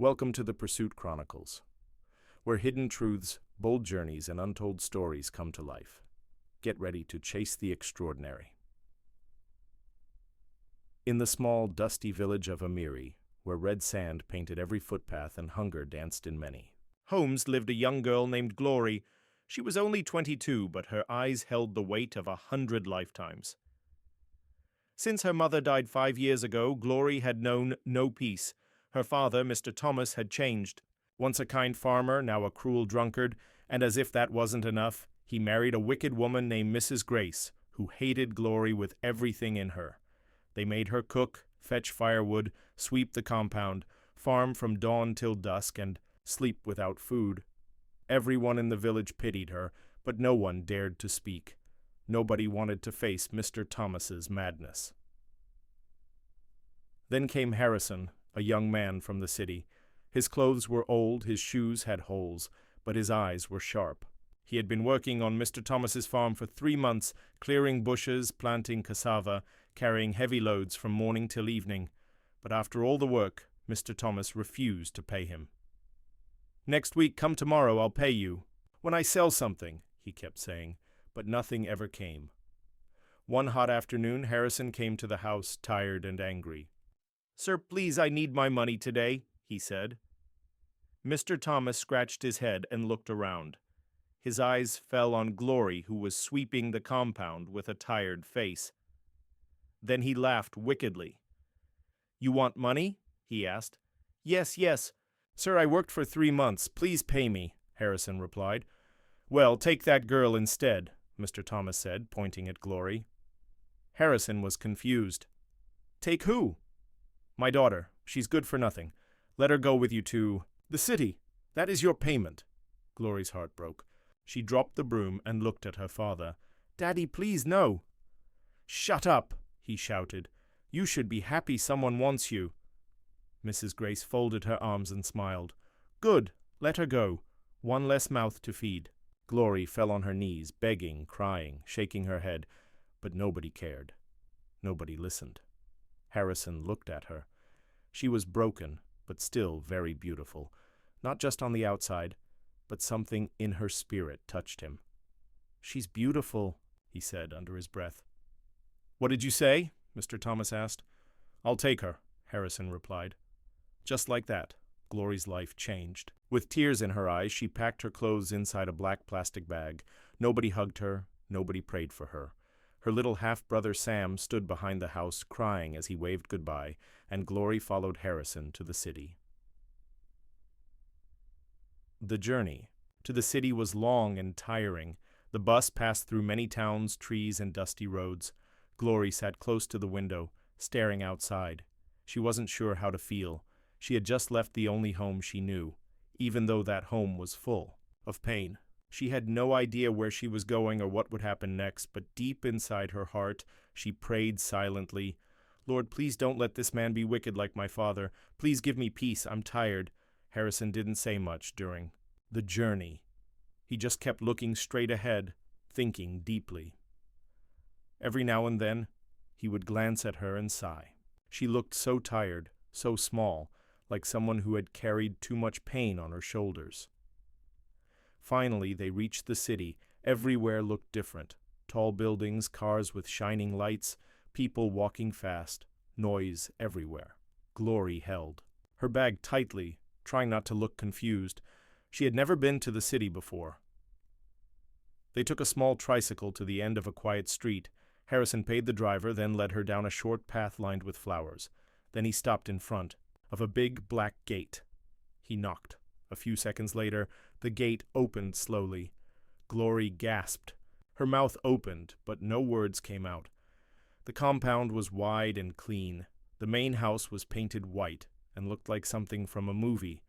Welcome to the Pursuit Chronicles, where hidden truths, bold journeys, and untold stories come to life. Get ready to chase the extraordinary. In the small, dusty village of Amiri, where red sand painted every footpath and hunger danced in many homes, lived a young girl named Glory. She was only 22, but her eyes held the weight of 100 lifetimes. Since her mother died 5 years ago, Glory had known no peace. Her father, Mr. Thomas, had changed. Once a kind farmer, now a cruel drunkard, and as if that wasn't enough, he married a wicked woman named Mrs. Grace, who hated Glory with everything in her. They made her cook, fetch firewood, sweep the compound, farm from dawn till dusk, and sleep without food. Everyone in the village pitied her, but no one dared to speak. Nobody wanted to face Mr. Thomas's madness. Then came Harrison, a young man from the city. His clothes were old, his shoes had holes, but his eyes were sharp. He had been working on Mr. Thomas's farm for 3 months, clearing bushes, planting cassava, carrying heavy loads from morning till evening. But after all the work, Mr. Thomas refused to pay him. "Next week, come tomorrow, I'll pay you. When I sell something," he kept saying, but nothing ever came. One hot afternoon, Harrison came to the house, tired and angry. "Sir, please, I need my money today," he said. Mr. Thomas scratched his head and looked around. His eyes fell on Glory, who was sweeping the compound with a tired face. Then he laughed wickedly. "You want money?" he asked. Yes. "Sir, I worked for 3 months. Please pay me," Harrison replied. "Well, take that girl instead," Mr. Thomas said, pointing at Glory. Harrison was confused. "Take who?" "My daughter. She's good for nothing. Let her go with you to the city. That is your payment." Glory's heart broke. She dropped the broom and looked at her father. "Daddy, please, no." "Shut up," he shouted. "You should be happy someone wants you." Mrs. Grace folded her arms and smiled. "Good, let her go. One less mouth to feed." Glory fell on her knees, begging, crying, shaking her head, but nobody cared. Nobody listened. Harrison looked at her. She was broken, but still very beautiful, not just on the outside, but something in her spirit touched him. "She's beautiful," he said under his breath. "What did you say?" Mr. Thomas asked. "I'll take her," Harrison replied. Just like that, Glory's life changed. With tears in her eyes, she packed her clothes inside a black plastic bag. Nobody hugged her, nobody prayed for her. Her little half-brother Sam stood behind the house crying as he waved goodbye, and Glory followed Harrison to the city. The journey to the city was long and tiring. The bus passed through many towns, trees, and dusty roads. Glory sat close to the window, staring outside. She wasn't sure how to feel. She had just left the only home she knew, even though that home was full of pain. She had no idea where she was going or what would happen next, but deep inside her heart, she prayed silently. "Lord, please don't let this man be wicked like my father. Please give me peace. I'm tired." Harrison didn't say much during the journey. He just kept looking straight ahead, thinking deeply. Every now and then, he would glance at her and sigh. She looked so tired, so small, like someone who had carried too much pain on her shoulders. Finally, they reached the city. Everywhere looked different. Tall buildings, cars with shining lights, people walking fast, noise everywhere. Glory held her bag tightly, trying not to look confused. She had never been to the city before. They took a small tricycle to the end of a quiet street. Harrison paid the driver, then led her down a short path lined with flowers. Then he stopped in front of a big black gate. He knocked. A few seconds later, the gate opened slowly. Glory gasped. Her mouth opened, but no words came out. The compound was wide and clean. The main house was painted white and looked like something from a movie.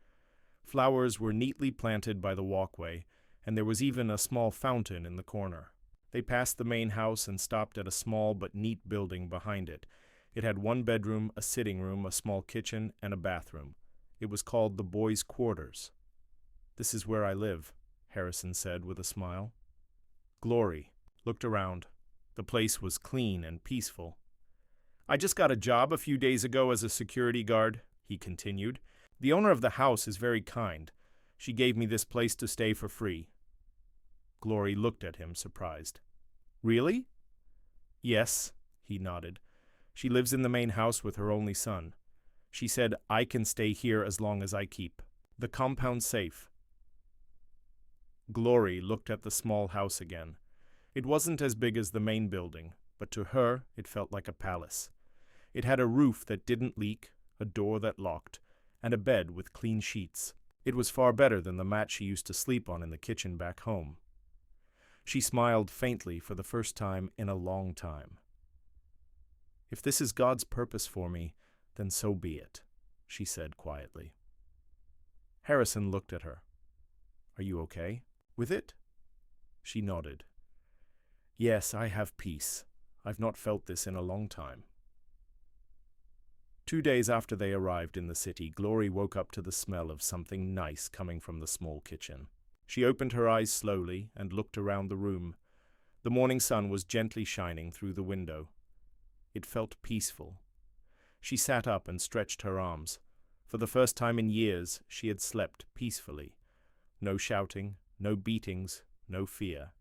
Flowers were neatly planted by the walkway, and there was even a small fountain in the corner. They passed the main house and stopped at a small but neat building behind it. It had 1 bedroom, a sitting room, a small kitchen, and a bathroom. It was called the boys' quarters. "This is where I live," Harrison said with a smile. Glory looked around. The place was clean and peaceful. "I just got a job a few days ago as a security guard," he continued. The owner of the house is very kind. She gave me this place to stay for free. Glory looked at him, surprised. Really? Yes, he nodded. She lives in the main house with her only son. She said, I can stay here as long as I keep the compound safe. Glory looked at the small house again. It wasn't as big as the main building, but to her it felt like a palace. It had a roof that didn't leak, a door that locked, and a bed with clean sheets. It was far better than the mat she used to sleep on in the kitchen back home. She smiled faintly for the first time in a long time. If this is God's purpose for me, then so be it, she said quietly. Harrison looked at her. Are you okay with it? She nodded. Yes, I have peace. I've not felt this in a long time. 2 days after they arrived in the city, Glory woke up to the smell of something nice coming from the small kitchen. She opened her eyes slowly and looked around the room. The morning sun was gently shining through the window. It felt peaceful. She sat up and stretched her arms. For the first time in years, she had slept peacefully. No shouting, no beatings, no fear,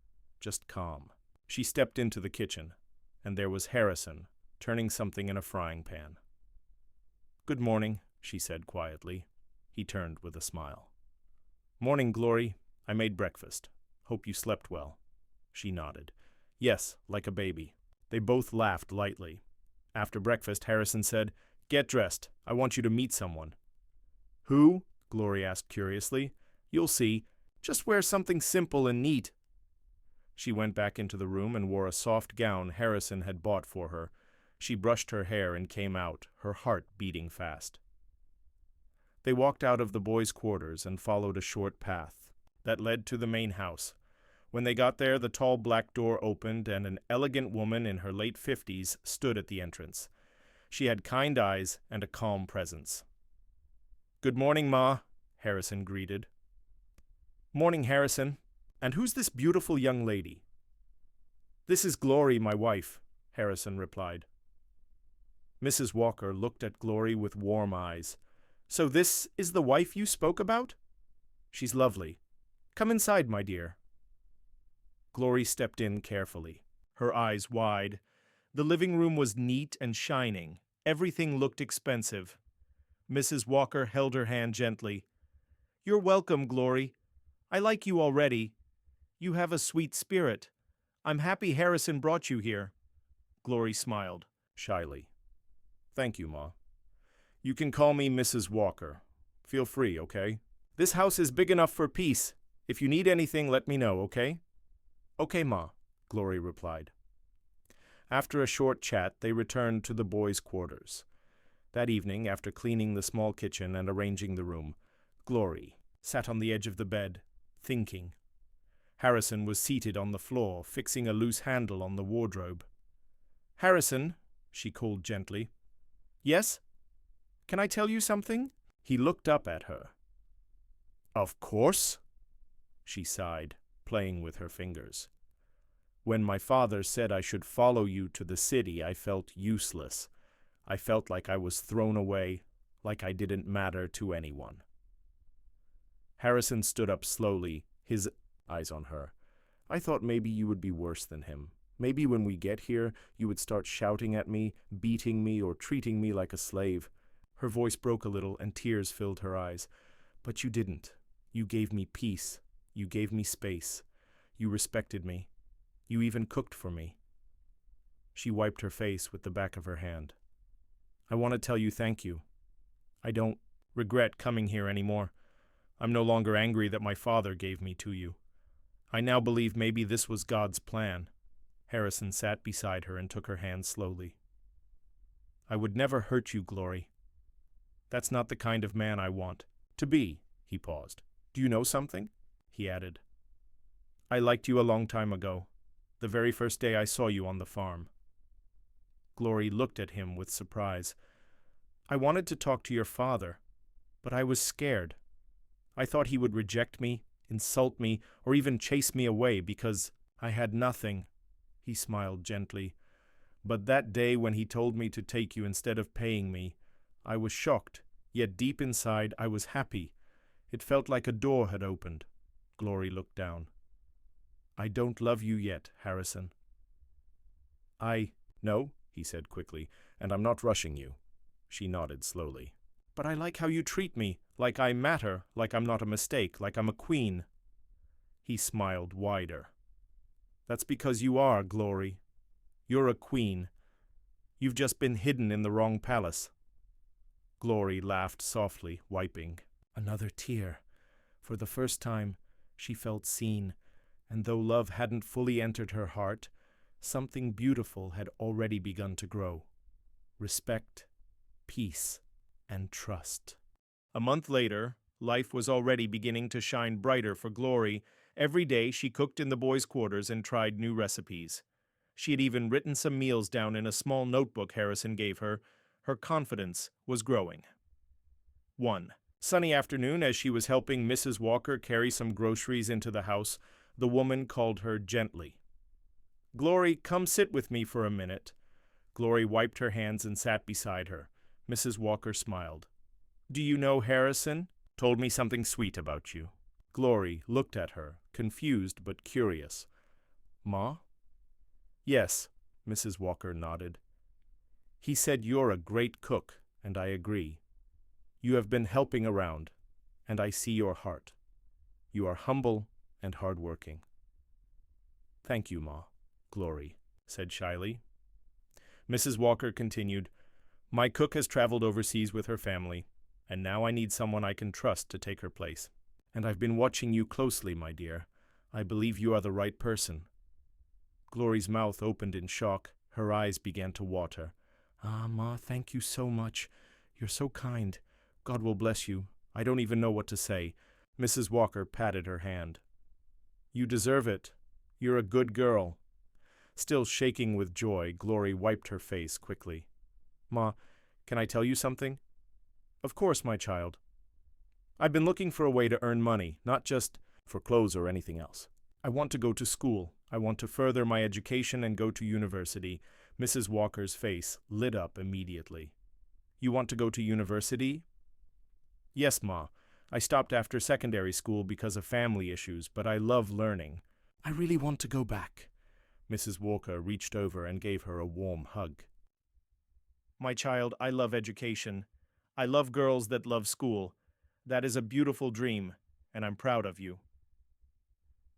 just calm. She stepped into the kitchen, and there was Harrison, turning something in a frying pan. Good morning, she said quietly. He turned with a smile. Morning, Glory. I made breakfast. Hope you slept well. She nodded. Yes, like a baby. They both laughed lightly. After breakfast, Harrison said, Get dressed. I want you to meet someone. Who? Glory asked curiously. You'll see. Just wear something simple and neat. She went back into the room and wore a soft gown Harrison had bought for her. She brushed her hair and came out, her heart beating fast. They walked out of the boys' quarters and followed a short path that led to the main house. When they got there, the tall black door opened and an elegant woman in her late 50s stood at the entrance. She had kind eyes and a calm presence. Good morning, Ma, Harrison greeted. Morning, Harrison. And who's this beautiful young lady? This is Glory, my wife, Harrison replied. Mrs. Walker looked at Glory with warm eyes. So this is the wife you spoke about? She's lovely. Come inside, my dear. Glory stepped in carefully, her eyes wide. The living room was neat and shining. Everything looked expensive. Mrs. Walker held her hand gently. You're welcome, Glory. I like you already. You have a sweet spirit. I'm happy Harrison brought you here. Glory smiled, shyly. Thank you, Ma. You can call me Mrs. Walker. Feel free, okay? This house is big enough for peace. If you need anything, let me know, okay? Okay, Ma, Glory replied. After a short chat, they returned to the boys' quarters. That evening, after cleaning the small kitchen and arranging the room, Glory sat on the edge of the bed, thinking. Harrison was seated on the floor, fixing a loose handle on the wardrobe. Harrison, she called gently. Yes? Can I tell you something? He looked up at her. Of course, she sighed, playing with her fingers. When my father said I should follow you to the city, I felt useless. I felt like I was thrown away, like I didn't matter to anyone. Harrison stood up slowly, his eyes on her. I thought maybe you would be worse than him. Maybe when we get here, you would start shouting at me, beating me, or treating me like a slave. Her voice broke a little, and tears filled her eyes. But you didn't. You gave me peace. You gave me space. You respected me. You even cooked for me. She wiped her face with the back of her hand. I want to tell you thank you. I don't regret coming here anymore. I'm no longer angry that my father gave me to you. I now believe maybe this was God's plan. Harrison sat beside her and took her hand slowly. I would never hurt you, Glory. That's not the kind of man I want to be. He paused. Do you know something? He added. I liked you a long time ago, the very first day I saw you on the farm. Glory looked at him with surprise. I wanted to talk to your father, but I was scared. I thought he would reject me, insult me, or even chase me away because I had nothing. He smiled gently. But that day when he told me to take you instead of paying me, I was shocked. Yet deep inside I was happy. It felt like a door had opened. Glory looked down. I don't love you yet, Harrison. No, he said quickly, and I'm not rushing you. She nodded slowly. But I like how you treat me, like I matter, like I'm not a mistake, like I'm a queen. He smiled wider. That's because you are, Glory. You're a queen. You've just been hidden in the wrong palace. Glory laughed softly, wiping. Another tear. For the first time, she felt seen, and though love hadn't fully entered her heart, something beautiful had already begun to grow. Respect, peace, and trust. A month later, life was already beginning to shine brighter for Glory. Every day she cooked in the boys' quarters and tried new recipes. She had even written some meals down in a small notebook Harrison gave her. Her confidence was growing. One sunny afternoon, as she was helping Mrs. Walker carry some groceries into the house, the woman called her gently. Glory, come sit with me for a minute. Glory wiped her hands and sat beside her. Mrs. Walker smiled. Do you know Harrison? Told me something sweet about you. Glory looked at her, confused but curious. Ma? Yes, Mrs. Walker nodded. He said you're a great cook, and I agree. You have been helping around, and I see your heart. You are humble and hardworking. Thank you, Ma, Glory said shyly. Mrs. Walker continued, My cook has traveled overseas with her family, and now I need someone I can trust to take her place. And I've been watching you closely, my dear. I believe you are the right person. Glory's mouth opened in shock. Her eyes began to water. Ah, Ma, thank you so much. You're so kind. God will bless you. I don't even know what to say. Mrs. Walker patted her hand. You deserve it. You're a good girl. Still shaking with joy, Glory wiped her face quickly. Ma, can I tell you something? Of course, my child. I've been looking for a way to earn money, not just for clothes or anything else. I want to go to school. I want to further my education and go to university. Mrs. Walker's face lit up immediately. You want to go to university? Yes, Ma. I stopped after secondary school because of family issues, but I love learning. I really want to go back. Mrs. Walker reached over and gave her a warm hug. My child, I love education. I love girls that love school. That is a beautiful dream, and I'm proud of you.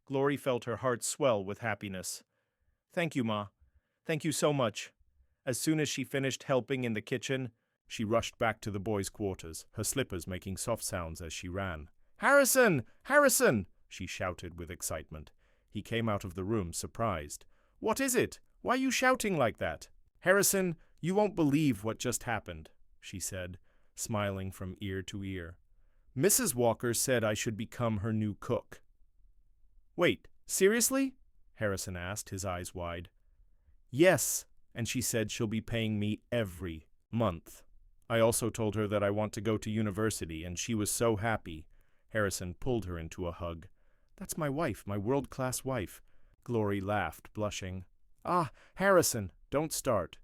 Glory felt her heart swell with happiness. Thank you, Ma. Thank you so much. As soon as she finished helping in the kitchen, she rushed back to the boys' quarters, her slippers making soft sounds as she ran. Harrison! Harrison! She shouted with excitement. He came out of the room, surprised. What is it? Why are you shouting like that? Harrison, you won't believe what just happened, she said, smiling from ear to ear. Mrs. Walker said I should become her new cook. Wait, seriously? Harrison asked, his eyes wide. Yes, and she said she'll be paying me every month. I also told her that I want to go to university, and she was so happy. Harrison pulled her into a hug. That's my wife, my world-class wife. Glory laughed, blushing. Ah, Harrison, don't start.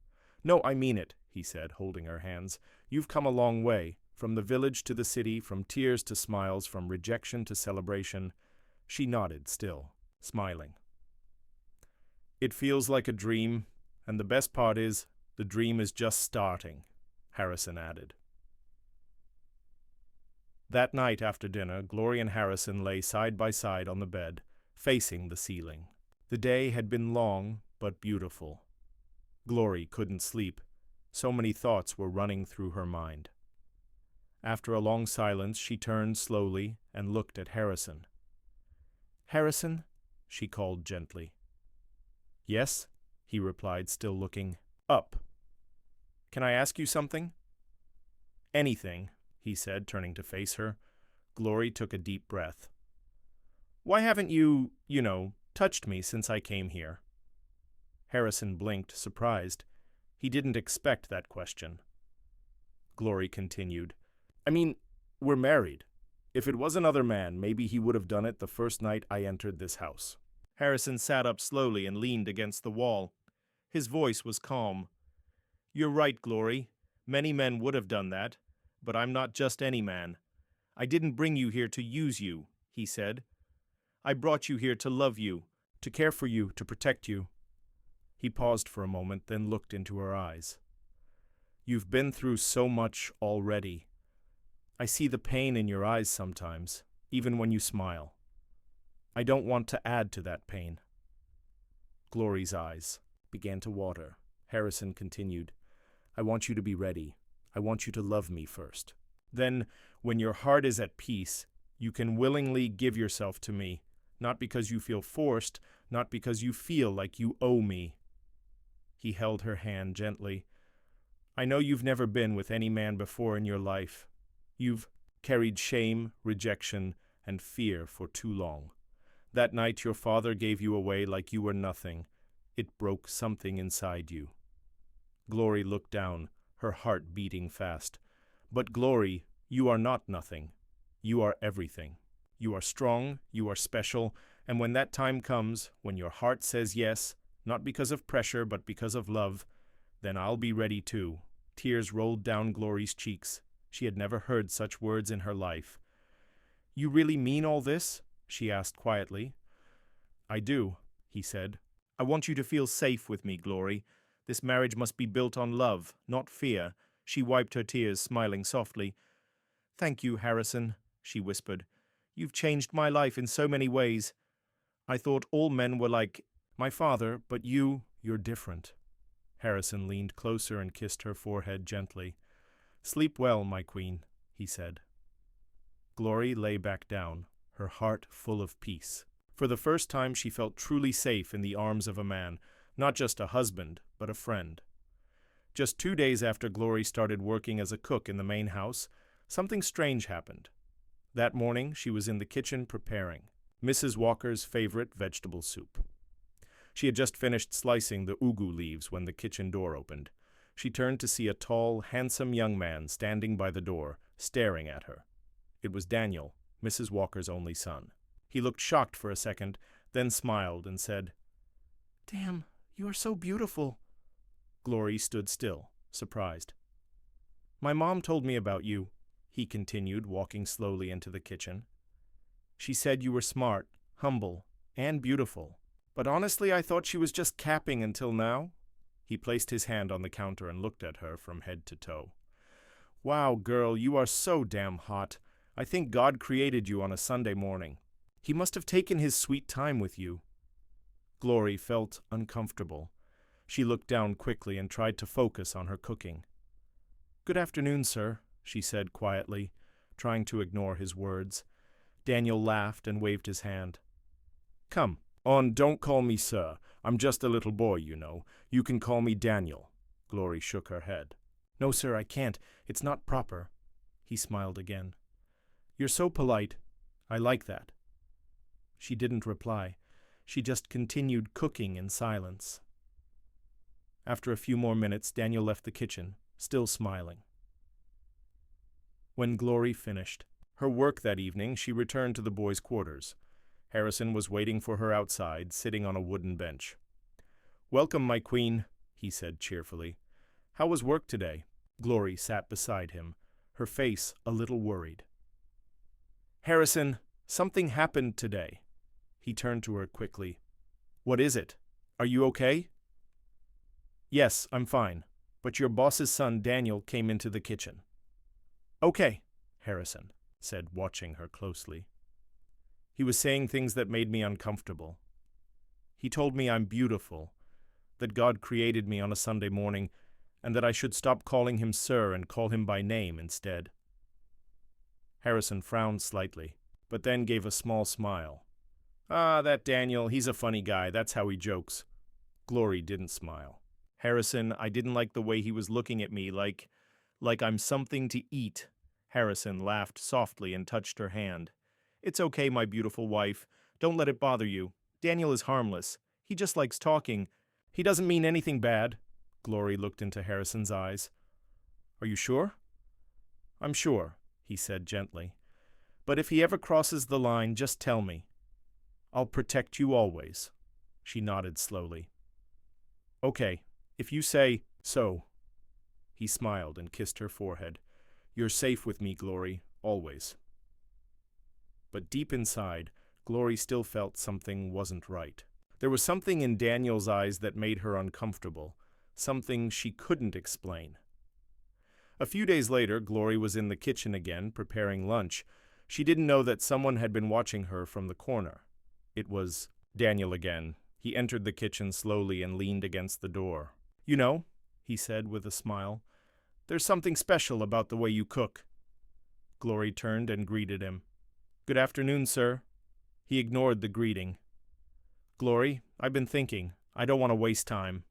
No, I mean it, he said, holding her hands. You've come a long way, from the village to the city, from tears to smiles, from rejection to celebration. She nodded still, smiling. It feels like a dream, and the best part is, the dream is just starting, Harrison added. That night after dinner, Glory and Harrison lay side by side on the bed, facing the ceiling. The day had been long, but beautiful. Glory couldn't sleep. So many thoughts were running through her mind. After a long silence, she turned slowly and looked at Harrison. Harrison, she called gently. Yes, he replied, still looking up. Can I ask you something? Anything, he said, turning to face her. Glory took a deep breath. Why haven't you, touched me since I came here? Harrison blinked, surprised. He didn't expect that question. Glory continued. I mean, we're married. If it was another man, maybe he would have done it the first night I entered this house. Harrison sat up slowly and leaned against the wall. His voice was calm. You're right, Glory. Many men would have done that. but I'm not just any man. I didn't bring you here to use you, he said. I brought you here to love you, to care for you, to protect you. He paused for a moment, then looked into her eyes. You've been through so much already. I see the pain in your eyes sometimes, even when you smile. I don't want to add to that pain. Glory's eyes began to water. Harrison continued, I want you to be ready. I want you to love me first. Then, when your heart is at peace, you can willingly give yourself to me, not because you feel forced, not because you feel like you owe me. He held her hand gently. I know you've never been with any man before in your life. You've carried shame, rejection, and fear for too long. That night your father gave you away like you were nothing. It broke something inside you. Glory looked down, her heart beating fast. But Glory, you are not nothing. You are everything. You are strong, you are special, and when that time comes, when your heart says yes, not because of pressure but because of love, then I'll be ready too. Tears rolled down Glory's cheeks. She had never heard such words in her life. You really mean all this? She asked quietly. I do, he said. I want you to feel safe with me, Glory. This marriage must be built on love, not fear. She wiped her tears, smiling softly. Thank you, Harrison, she whispered. You've changed my life in so many ways. I thought all men were like my father, but you're different. Harrison leaned closer and kissed her forehead gently. Sleep well, my queen, he said. Glory lay back down, her heart full of peace. For the first time she felt truly safe in the arms of a man, not just a husband, but a friend. Just 2 days after Glory started working as a cook in the main house, something strange happened. That morning she was in the kitchen preparing Mrs. Walker's favorite vegetable soup. She had just finished slicing the ugu leaves when the kitchen door opened. She turned to see a tall, handsome young man standing by the door, staring at her. It was Daniel, Mrs. Walker's only son. He looked shocked for a second, then smiled and said, "Damn, you are so beautiful." Glory stood still, surprised. "My mom told me about you," he continued, walking slowly into the kitchen. "She said you were smart, humble, and beautiful. But honestly, I thought she was just capping until now." He placed his hand on the counter and looked at her from head to toe. "Wow, girl, you are so damn hot. I think God created you on a Sunday morning. He must have taken his sweet time with you." Glory felt uncomfortable. She looked down quickly and tried to focus on her cooking. "Good afternoon, sir," she said quietly, trying to ignore his words. Daniel laughed and waved his hand. "Come on, don't call me sir. I'm just a little boy, you know. You can call me Daniel." Glory shook her head. "No, sir, I can't. It's not proper." He smiled again. "You're so polite. I like that." She didn't reply. She just continued cooking in silence. After a few more minutes, Daniel left the kitchen, still smiling. When Glory finished her work that evening, she returned to the boys' quarters. Harrison was waiting for her outside, sitting on a wooden bench. "Welcome, my queen," he said cheerfully. "How was work today?" Glory sat beside him, her face a little worried. "Harrison, something happened today." He turned to her quickly. "What is it? Are you okay?" "Yes, I'm fine, but your boss's son Daniel came into the kitchen." "Okay," Harrison said, watching her closely. "He was saying things that made me uncomfortable. He told me I'm beautiful, that God created me on a Sunday morning, and that I should stop calling him sir and call him by name instead." Harrison frowned slightly, but then gave a small smile. "Ah, that Daniel, he's a funny guy, that's how he jokes." Glory didn't smile. "Harrison, I didn't like the way he was looking at me like I'm something to eat." Harrison laughed softly and touched her hand. "It's okay, my beautiful wife. Don't let it bother you. Daniel is harmless. He just likes talking. He doesn't mean anything bad." Glory looked into Harrison's eyes. "Are you sure?" "I'm sure," he said gently. "But if he ever crosses the line, just tell me. I'll protect you always." She nodded slowly. "Okay, if you say so." He smiled and kissed her forehead. You're safe with me, Glory, always. But deep inside, Glory still felt something wasn't right. There was something in Daniel's eyes that made her uncomfortable, something she couldn't explain. A few days later, Glory was in the kitchen again, preparing lunch. She didn't know that someone had been watching her from the corner. It was Daniel again. He entered the kitchen slowly and leaned against the door. "You know," he said with a smile, "there's something special about the way you cook." Glory turned and greeted him. "Good afternoon, sir." He ignored the greeting. "Glory, I've been thinking. I don't want to waste time.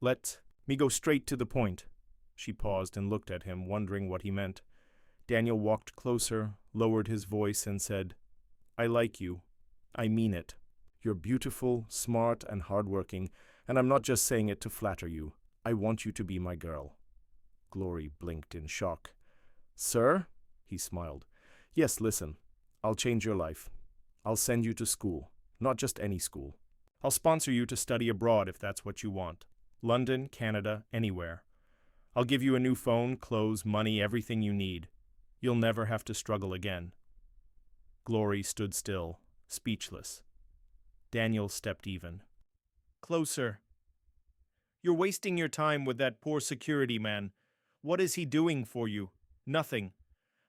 Let me go straight to the point." She paused and looked at him, wondering what he meant. Daniel walked closer, lowered his voice, and said, "I like you. I mean it. You're beautiful, smart, and hardworking, and I'm not just saying it to flatter you. I want you to be my girl." Glory blinked in shock. "Sir?" He smiled. "Yes, listen. I'll change your life. I'll send you to school. Not just any school. I'll sponsor you to study abroad if that's what you want. London, Canada, anywhere. I'll give you a new phone, clothes, money, everything you need. You'll never have to struggle again." Glory stood still, speechless. Daniel stepped even. "Closer. You're wasting your time with that poor security man. What is he doing for you? Nothing.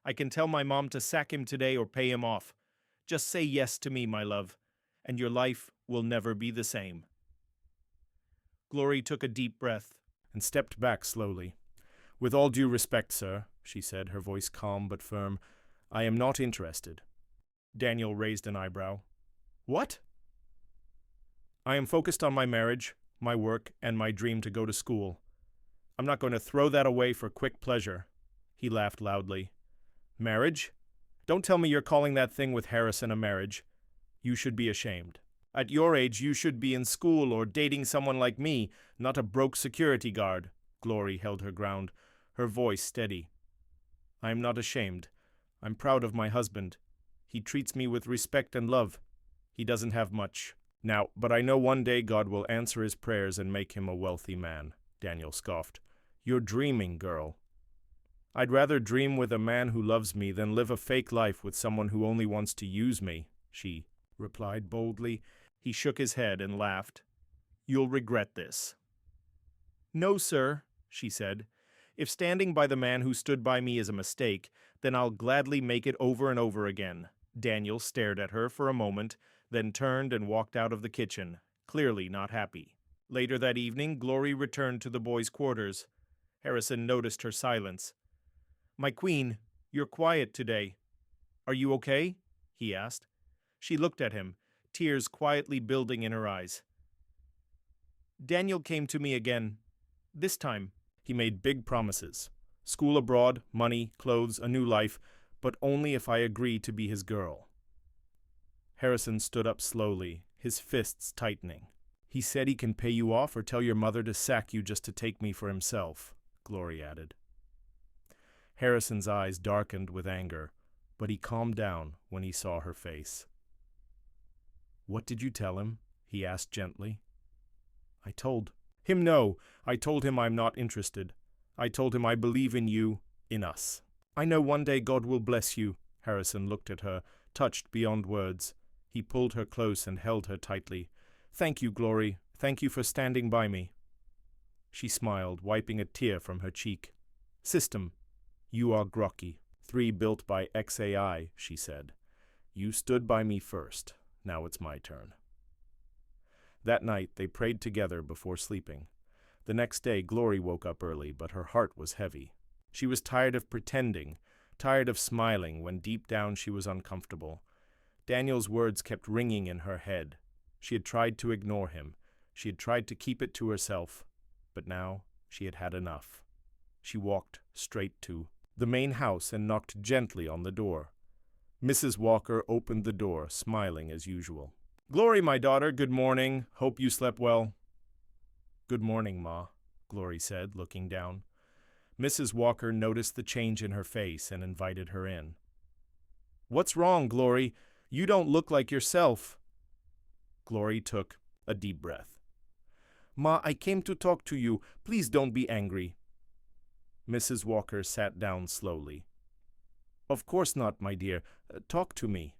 I can tell my mom to sack him today or pay him off. Just say yes to me, my love, and your life will never be the same." Glory took a deep breath and stepped back slowly. "With all due respect, sir," she said, her voice calm but firm, "I am not interested." Daniel raised an eyebrow. "What?" "I am focused on my marriage, my work, and my dream to go to school. I'm not going to throw that away for quick pleasure." He laughed loudly. "Marriage? Don't tell me you're calling that thing with Harrison a marriage. You should be ashamed. At your age, you should be in school or dating someone like me, not a broke security guard." Glory held her ground, her voice steady. "I am not ashamed. I'm proud of my husband. He treats me with respect and love. He doesn't have much now, but I know one day God will answer his prayers and make him a wealthy man." Daniel scoffed. "You're dreaming, girl." "I'd rather dream with a man who loves me than live a fake life with someone who only wants to use me," she replied boldly. He shook his head and laughed. "You'll regret this." "No, sir," she said. "If standing by the man who stood by me is a mistake, then I'll gladly make it over and over again." Daniel stared at her for a moment, then turned and walked out of the kitchen, clearly not happy. Later that evening, Glory returned to the boys' quarters. Harrison noticed her silence. "My queen, you're quiet today. Are you okay?" he asked. She looked at him, tears quietly building in her eyes. "Daniel came to me again. This time, he made big promises. School abroad, money, clothes, a new life, but only if I agree to be his girl." Harrison stood up slowly, his fists tightening. "He said he can pay you off or tell your mother to sack you just to take me for himself," Glory added. Harrison's eyes darkened with anger, but he calmed down when he saw her face. "What did you tell him?" he asked gently. "I told him no. I told him I'm not interested. I told him I believe in you, in us. I know one day God will bless you." Harrison looked at her, touched beyond words. He pulled her close and held her tightly. "Thank you, Glory. Thank you for standing by me." She smiled, wiping a tear from her cheek. "System, you are grokky. 3 built by XAI, she said. You stood by me first. Now it's my turn." That night they prayed together before sleeping. The next day Glory woke up early, but her heart was heavy. She was tired of pretending, tired of smiling when deep down she was uncomfortable. Daniel's words kept ringing in her head. She had tried to ignore him. She had tried to keep it to herself. But now she had had enough. She walked straight to the main house and knocked gently on the door. Mrs. Walker opened the door, smiling as usual. "Glory, my daughter, good morning. Hope you slept well." "Good morning, Ma," Glory said, looking down. Mrs. Walker noticed the change in her face and invited her in. "What's wrong, Glory? You don't look like yourself." Glory took a deep breath. "Ma, I came to talk to you. Please don't be angry." Mrs. Walker sat down slowly. Of course not, my dear. Talk to me.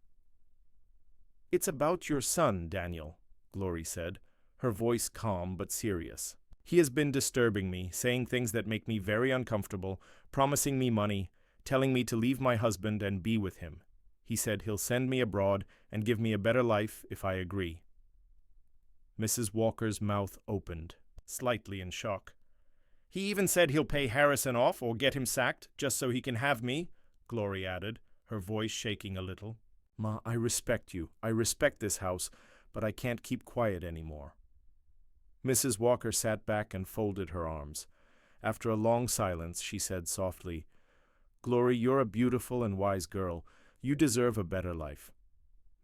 It's about your son, Daniel, Glory said, her voice calm but serious. He has been disturbing me, saying things that make me very uncomfortable, promising me money, telling me to leave my husband and be with him. He said he'll send me abroad and give me a better life if I agree. Mrs. Walker's mouth opened, slightly in shock. He even said he'll pay Harrison off or get him sacked just so he can have me, Glory added, her voice shaking a little. Ma, I respect you. I respect this house, but I can't keep quiet anymore. Mrs. Walker sat back and folded her arms. After a long silence, she said softly, Glory, you're a beautiful and wise girl. You deserve a better life.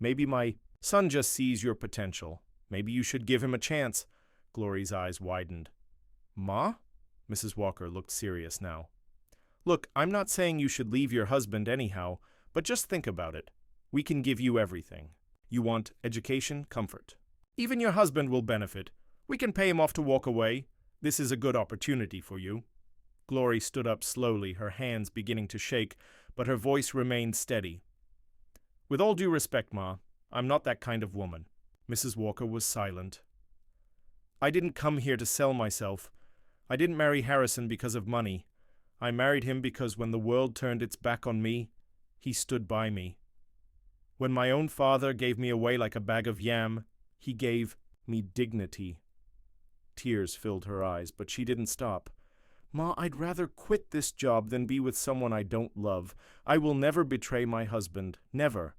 Maybe my son just sees your potential. Maybe you should give him a chance. Glory's eyes widened. Ma? Mrs. Walker looked serious now. Look, I'm not saying you should leave your husband anyhow, but just think about it. We can give you everything. You want education, comfort. Even your husband will benefit. We can pay him off to walk away. This is a good opportunity for you. Glory stood up slowly, her hands beginning to shake, but her voice remained steady. With all due respect, Ma, I'm not that kind of woman. Mrs. Walker was silent. I didn't come here to sell myself. I didn't marry Harrison because of money. I married him because when the world turned its back on me, he stood by me. When my own father gave me away like a bag of yam, he gave me dignity. Tears filled her eyes, but she didn't stop. Ma, I'd rather quit this job than be with someone I don't love. I will never betray my husband. Never.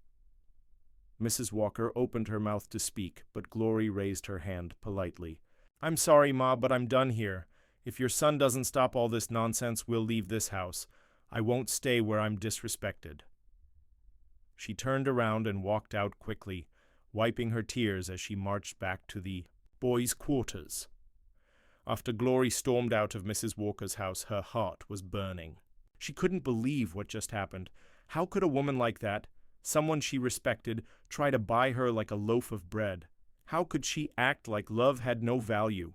Mrs. Walker opened her mouth to speak, but Glory raised her hand politely. I'm sorry, Ma, but I'm done here. If your son doesn't stop all this nonsense, we'll leave this house. I won't stay where I'm disrespected. She turned around and walked out quickly, wiping her tears as she marched back to the boys' quarters. After Glory stormed out of Mrs. Walker's house, her heart was burning. She couldn't believe what just happened. How could a woman like that, someone she respected, try to buy her like a loaf of bread? How could she act like love had no value?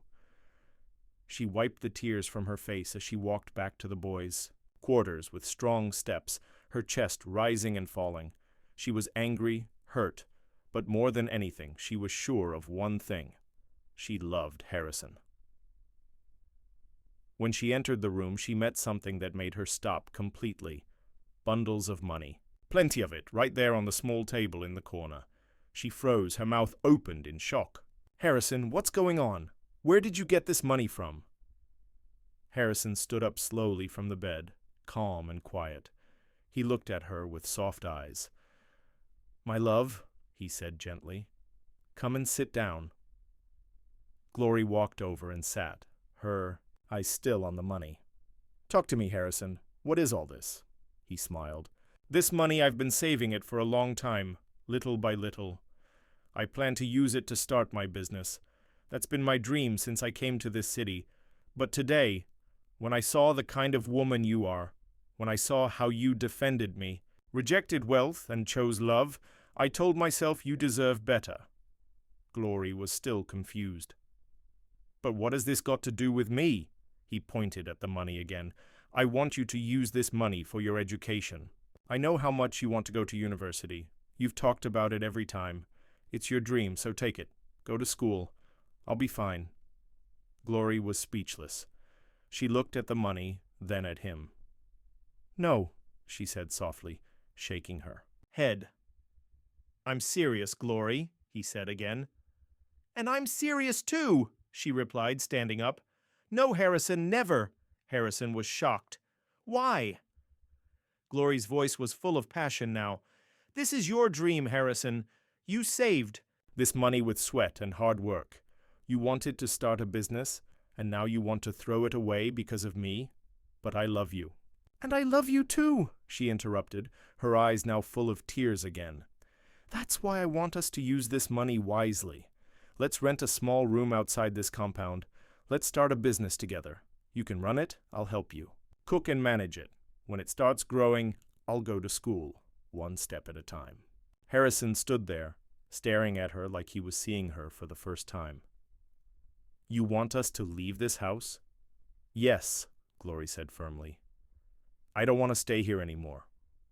She wiped the tears from her face as she walked back to the boys' quarters with strong steps, her chest rising and falling. She was angry, hurt, but more than anything, she was sure of one thing. She loved Harrison. When she entered the room, she met something that made her stop completely. Bundles of money. Plenty of it, right there on the small table in the corner. She froze, her mouth opened in shock. Harrison, what's going on? Where did you get this money from? Harrison stood up slowly from the bed, calm and quiet. He looked at her with soft eyes. My love, he said gently, come and sit down. Glory walked over and sat, her eyes still on the money. Talk to me, Harrison. What is all this? He smiled. This money, I've been saving it for a long time, little by little. I plan to use it to start my business. That's been my dream since I came to this city. But today, when I saw the kind of woman you are, when I saw how you defended me, rejected wealth and chose love, I told myself you deserve better. Glory was still confused. But what has this got to do with me? He pointed at the money again. I want you to use this money for your education. I know how much you want to go to university. You've talked about it every time. It's your dream, so take it. Go to school. I'll be fine. Glory was speechless. She looked at the money, then at him. No, she said softly, shaking her head. I'm serious, Glory, he said again. And I'm serious too, she replied, standing up. No, Harrison, never. Harrison was shocked. Why? Glory's voice was full of passion now. This is your dream, Harrison. You saved this money with sweat and hard work. You wanted to start a business, and now you want to throw it away because of me? But I love you. And I love you too, she interrupted, her eyes now full of tears again. That's why I want us to use this money wisely. Let's rent a small room outside this compound. Let's start a business together. You can run it, I'll help you. Cook and manage it. When it starts growing, I'll go to school, one step at a time. Harrison stood there, staring at her like he was seeing her for the first time. You want us to leave this house? Yes, Glory said firmly. I don't want to stay here anymore.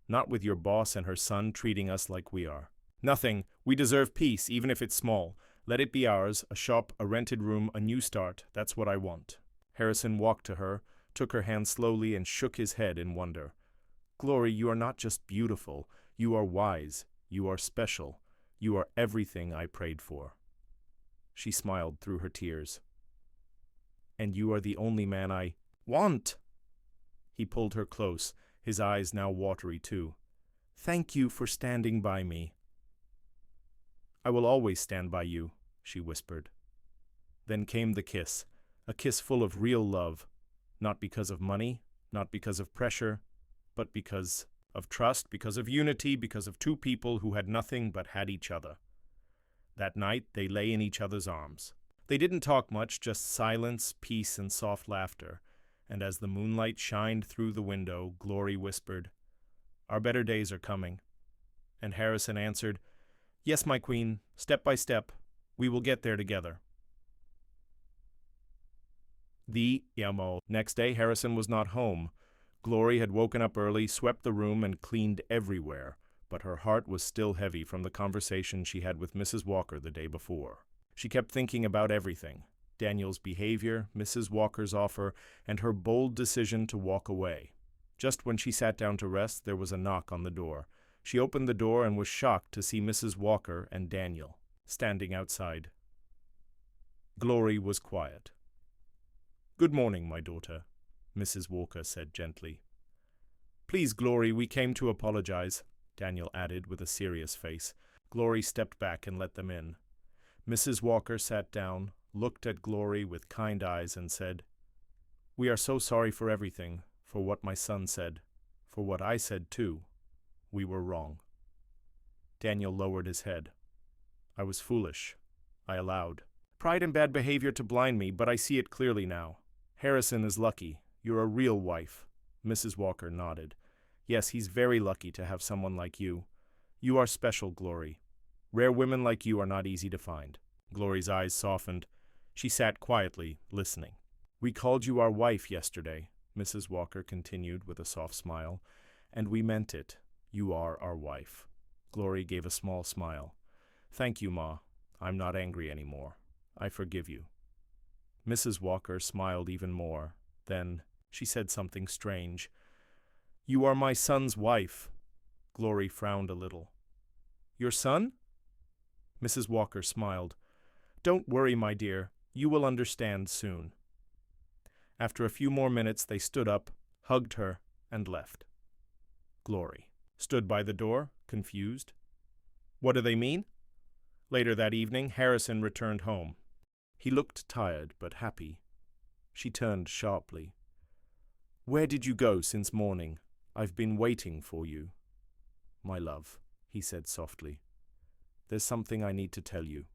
Not with your boss and her son treating us like we are. Nothing. We deserve peace, even if it's small. Let it be ours, a shop, a rented room, a new start. That's what I want. Harrison walked to her, took her hand slowly, and shook his head in wonder. Glory, you are not just beautiful. You are wise. You are special. You are everything I prayed for. She smiled through her tears. And you are the only man I want. He pulled her close, his eyes now watery too. Thank you for standing by me. I will always stand by you, she whispered. Then came the kiss, a kiss full of real love, not because of money, not because of pressure, but because of trust, because of unity, because of two people who had nothing but had each other. That night they lay in each other's arms. They didn't talk much, just silence, peace, and soft laughter, and as the moonlight shined through the window, Glory whispered, Our better days are coming. And Harrison answered, Yes, my queen, step by step, we will get there together. The Yamo. Next day, Harrison was not home. Glory had woken up early, swept the room, and cleaned everywhere, but her heart was still heavy from the conversation she had with Mrs. Walker the day before. She kept thinking about everything: Daniel's behavior, Mrs. Walker's offer, and her bold decision to walk away. Just when she sat down to rest, there was a knock on the door. She opened the door and was shocked to see Mrs. Walker and Daniel standing outside. Glory was quiet. Good morning, my daughter, Mrs. Walker said gently. Please, Glory, we came to apologize, Daniel added with a serious face. Glory stepped back and let them in. Mrs. Walker sat down, looked at Glory with kind eyes and said, We are so sorry for everything, for what my son said, for what I said too. We were wrong. Daniel lowered his head. I was foolish. I allowed pride and bad behavior to blind me, but I see it clearly now. Harrison is lucky. You're a real wife. Mrs. Walker nodded. Yes, he's very lucky to have someone like you. You are special, Glory. Rare women like you are not easy to find. Glory's eyes softened. She sat quietly, listening. We called you our wife yesterday, Mrs. Walker continued with a soft smile, and we meant it. You are our wife. Glory gave a small smile. Thank you, Ma. I'm not angry anymore. I forgive you. Mrs. Walker smiled even more. Then she said something strange. You are my son's wife. Glory frowned a little. Your son? Mrs. Walker smiled. Don't worry, my dear. You will understand soon. After a few more minutes, they stood up, hugged her, and left. Glory stood by the door, confused. What do they mean? Later that evening, Harrison returned home. He looked tired but happy. She turned sharply. Where did you go since morning? I've been waiting for you. My love, he said softly. There's something I need to tell you.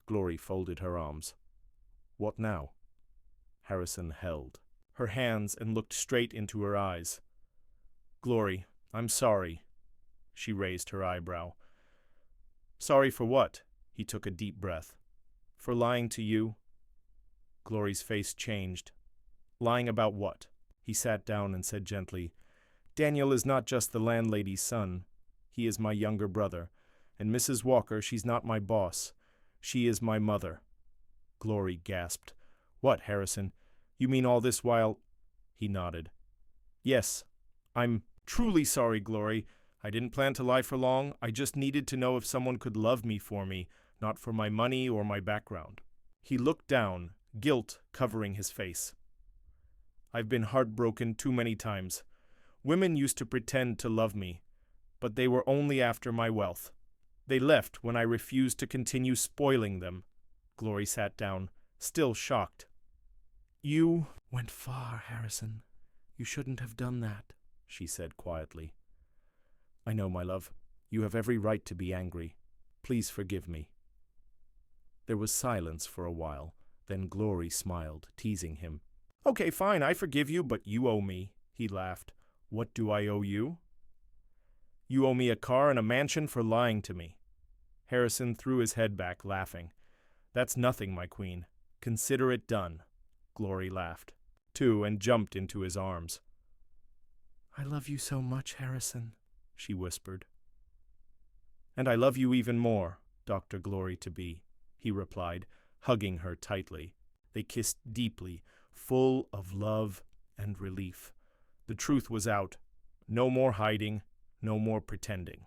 Glory folded her arms. What now? Harrison held her hands and looked straight into her eyes. Glory, I'm sorry. She raised her eyebrow. Sorry for what? He took a deep breath. For lying to you? Glory's face changed. Lying about what? He sat down and said gently, Daniel is not just the landlady's son. He is my younger brother. And Mrs. Walker, she's not my boss. She is my mother. Glory gasped. What, Harrison? You mean all this while— He nodded. Yes, I'm truly sorry, Glory. I didn't plan to lie for long. I just needed to know if someone could love me for me, not for my money or my background. He looked down, guilt covering his face. I've been heartbroken too many times. Women used to pretend to love me, but they were only after my wealth. They left when I refused to continue spoiling them. Glory sat down, still shocked. You went far, Harrison. You shouldn't have done that, she said quietly. I know, my love. You have every right to be angry. Please forgive me. There was silence for a while. Then Glory smiled, teasing him. Okay, fine, I forgive you, but you owe me. He laughed. What do I owe you? You owe me a car and a mansion for lying to me. Harrison threw his head back, laughing. That's nothing, my queen. Consider it done. Glory laughed, too, and jumped into his arms. I love you so much, Harrison, she whispered. And I love you even more, Dr. Glory-to-be, he replied, hugging her tightly. They kissed deeply, full of love and relief. The truth was out. No more hiding, no more pretending.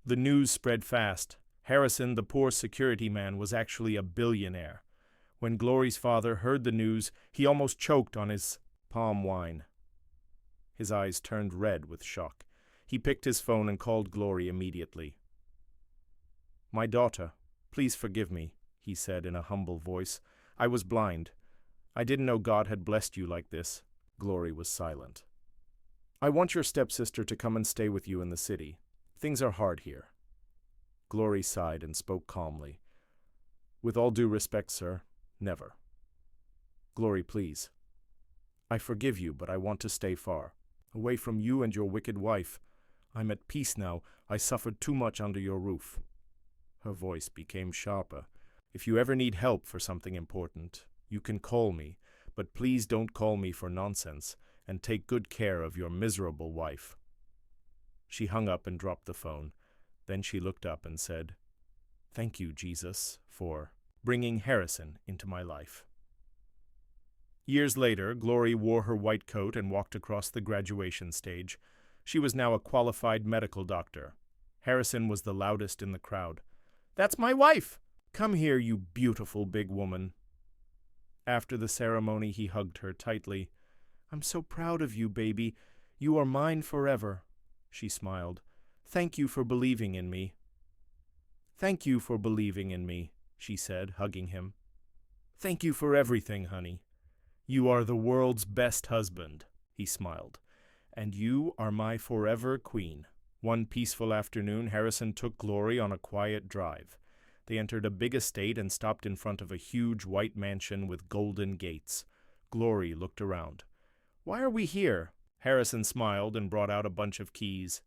The news spread fast. Harrison, the poor security man, was actually a billionaire. When Glory's father heard the news, he almost choked on his palm wine. His eyes turned red with shock. He picked his phone and called Glory immediately. "My daughter, please forgive me," he said in a humble voice. "I was blind. I didn't know God had blessed you like this." Glory was silent. "I want your stepsister to come and stay with you in the city. Things are hard here." Glory sighed and spoke calmly. "With all due respect, sir, never." "Glory, please. I forgive you, but I want to stay far, away from you and your wicked wife. I'm at peace now. I suffered too much under your roof." Her voice became sharper. "If you ever need help for something important, you can call me, but please don't call me for nonsense, and take good care of your miserable wife." She hung up and dropped the phone. Then she looked up and said, "Thank you, Jesus, for bringing Harrison into my life." Years later, Glory wore her white coat and walked across the graduation stage. She was now a qualified medical doctor. Harrison was the loudest in the crowd. "That's my wife! Come here, you beautiful big woman." After the ceremony, he hugged her tightly. "I'm so proud of you, baby. You are mine forever." She smiled. "Thank you for believing in me." "Thank you for believing in me," she said, hugging him. "Thank you for everything, honey. You are the world's best husband," he smiled. "And you are my forever queen." One peaceful afternoon, Harrison took Glory on a quiet drive. They entered a big estate and stopped in front of a huge white mansion with golden gates. Glory looked around. "Why are we here?" Harrison smiled and brought out a bunch of keys.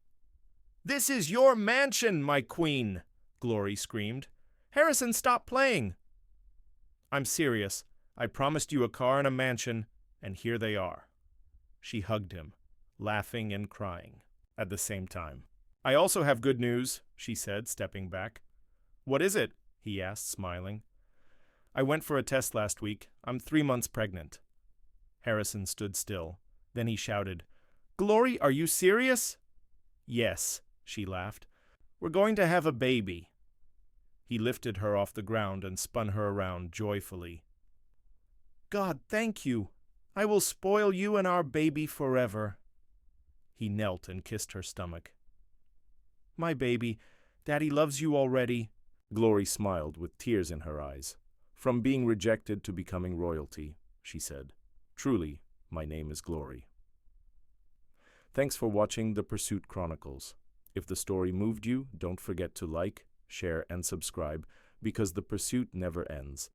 "This is your mansion, my queen!" Glory screamed. "Harrison, stop playing!" "I'm serious. I promised you a car and a mansion, and here they are." She hugged him, laughing and crying at the same time. "I also have good news," she said, stepping back. "What is it?" he asked, smiling. "I went for a test last week. I'm 3 months pregnant." Harrison stood still. Then he shouted, "Glory, are you serious?" "Yes," she laughed. "We're going to have a baby." He lifted her off the ground and spun her around joyfully. "God, thank you. I will spoil you and our baby forever." He knelt and kissed her stomach. "My baby, Daddy loves you already." Glory smiled with tears in her eyes. "From being rejected to becoming royalty," she said. "Truly, my name is Glory." Thanks for watching the Pursuit Chronicles. If the story moved you, don't forget to like, share, and subscribe, because the pursuit never ends.